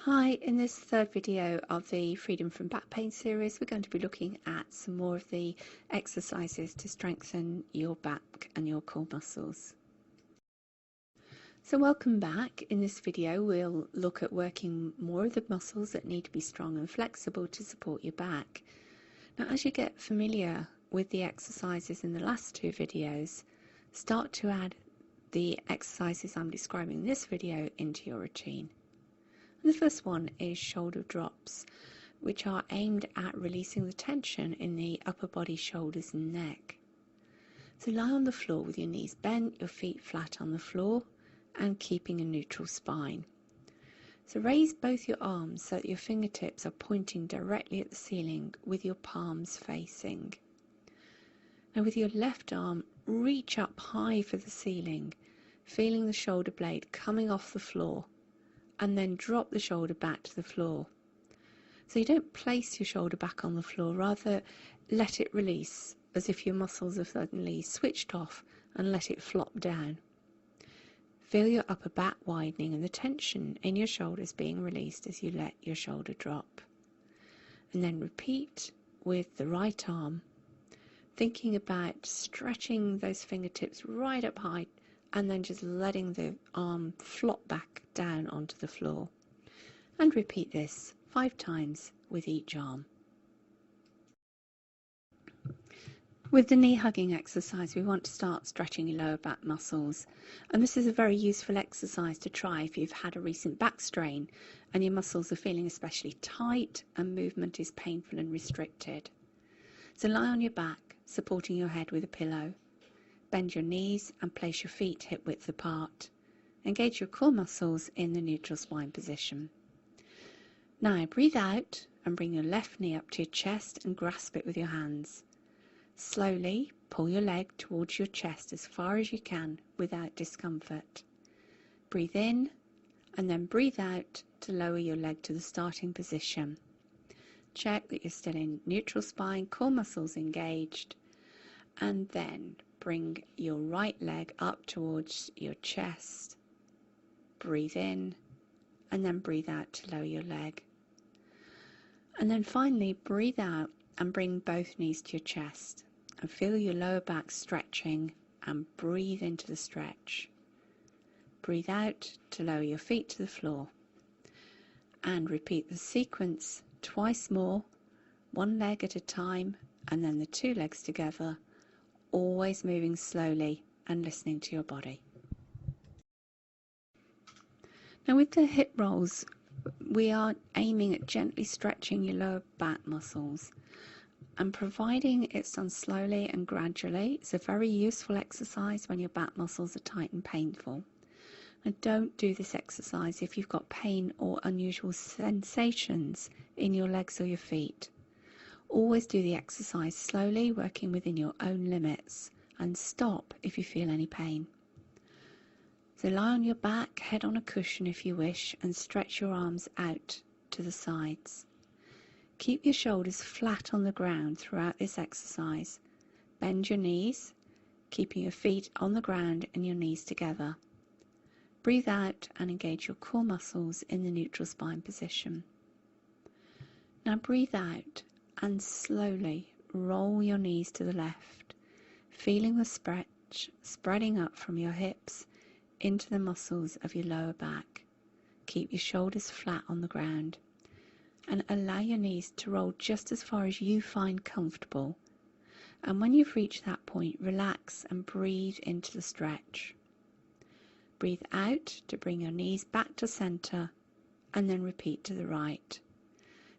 Hi, in this third video of the Freedom from Back Pain series, we're going to be looking at some more of the exercises to strengthen your back and your core muscles. So welcome back. In this video, we'll look at working more of the muscles that need to be strong and flexible to support your back. Now, as you get familiar with the exercises in the last two videos, start to add the exercises I'm describing in this video into your routine. The first one is shoulder drops, which are aimed at releasing the tension in the upper body, shoulders and neck. So lie on the floor with your knees bent, your feet flat on the floor and keeping a neutral spine. So raise both your arms so that your fingertips are pointing directly at the ceiling with your palms facing. Now with your left arm, reach up high for the ceiling, feeling the shoulder blade coming off the floor, and then drop the shoulder back to the floor. So you don't place your shoulder back on the floor, rather let it release as if your muscles have suddenly switched off and let it flop down. Feel your upper back widening and the tension in your shoulders being released as you let your shoulder drop. And then repeat with the right arm, thinking about stretching those fingertips right up high and then just letting the arm flop back down onto the floor. And repeat this 5 times with each arm. With the knee hugging exercise, we want to start stretching your lower back muscles. And this is a very useful exercise to try if you've had a recent back strain and your muscles are feeling especially tight and movement is painful and restricted. So lie on your back, supporting your head with a pillow. Bend your knees and place your feet hip width apart. Engage your core muscles in the neutral spine position. Now breathe out and bring your left knee up to your chest and grasp it with your hands. Slowly pull your leg towards your chest as far as you can without discomfort. Breathe in and then breathe out to lower your leg to the starting position. Check that you're still in neutral spine, core muscles engaged, and then bring your right leg up towards your chest. Breathe in and then breathe out to lower your leg. And then finally breathe out and bring both knees to your chest and feel your lower back stretching and breathe into the stretch. Breathe out to lower your feet to the floor and repeat the sequence twice more, one leg at a time and then the two legs together, always moving slowly and listening to your body. Now with the hip rolls, we are aiming at gently stretching your lower back muscles, and providing it's done slowly and gradually, it's a very useful exercise when your back muscles are tight and painful. And don't do this exercise if you've got pain or unusual sensations in your legs or your feet. Always do the exercise slowly, working within your own limits, and stop if you feel any pain. So lie on your back, head on a cushion if you wish, and stretch your arms out to the sides. Keep your shoulders flat on the ground throughout this exercise. Bend your knees, keeping your feet on the ground and your knees together. Breathe out and engage your core muscles in the neutral spine position. Now breathe out and slowly roll your knees to the left, feeling the stretch spreading up from your hips into the muscles of your lower back. Keep your shoulders flat on the ground and allow your knees to roll just as far as you find comfortable. And when you've reached that point, relax and breathe into the stretch. Breathe out to bring your knees back to center and then repeat to the right.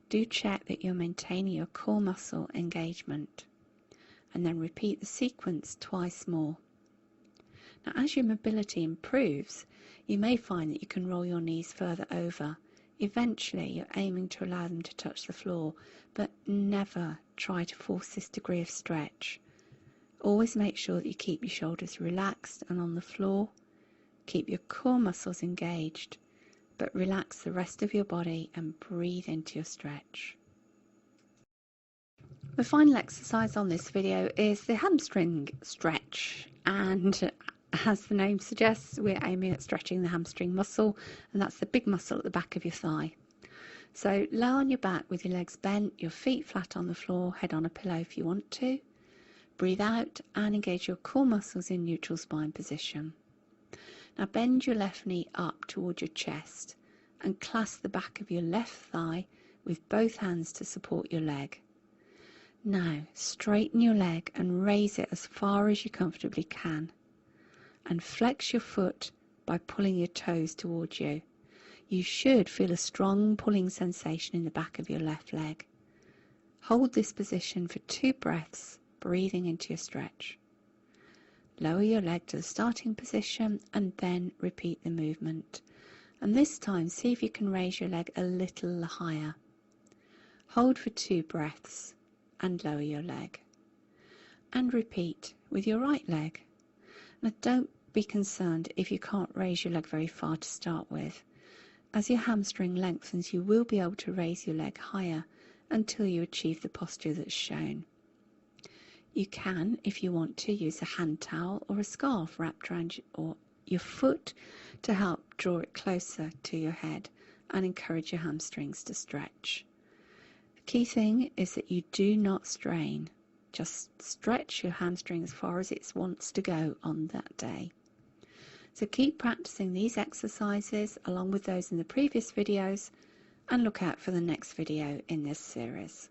Do check that you're maintaining your core muscle engagement and then repeat the sequence twice more. Now as your mobility improves, you may find that you can roll your knees further over. Eventually you're aiming to allow them to touch the floor, but never try to force this degree of stretch. Always make sure that you keep your shoulders relaxed and on the floor. Keep your core muscles engaged, but relax the rest of your body and breathe into your stretch. The final exercise on this video is the hamstring stretch, and as the name suggests, we're aiming at stretching the hamstring muscle, and that's the big muscle at the back of your thigh. So lie on your back with your legs bent, your feet flat on the floor, head on a pillow if you want to. Breathe out and engage your core muscles in neutral spine position. Now bend your left knee up toward your chest and clasp the back of your left thigh with both hands to support your leg. Now straighten your leg and raise it as far as you comfortably can. And flex your foot by pulling your toes towards you. You should feel a strong pulling sensation in the back of your left leg. Hold this position for 2 breaths, breathing into your stretch. Lower your leg to the starting position and then repeat the movement. And this time, see if you can raise your leg a little higher. Hold for 2 breaths and lower your leg. And repeat with your right leg. Now don't be concerned if you can't raise your leg very far to start with. As your hamstring lengthens, you will be able to raise your leg higher until you achieve the posture that's shown. You can, if you want to, use a hand towel or a scarf wrapped around your foot to help draw it closer to your head and encourage your hamstrings to stretch. The key thing is that you do not strain. Just stretch your hamstring as far as it wants to go on that day. So keep practicing these exercises along with those in the previous videos and look out for the next video in this series.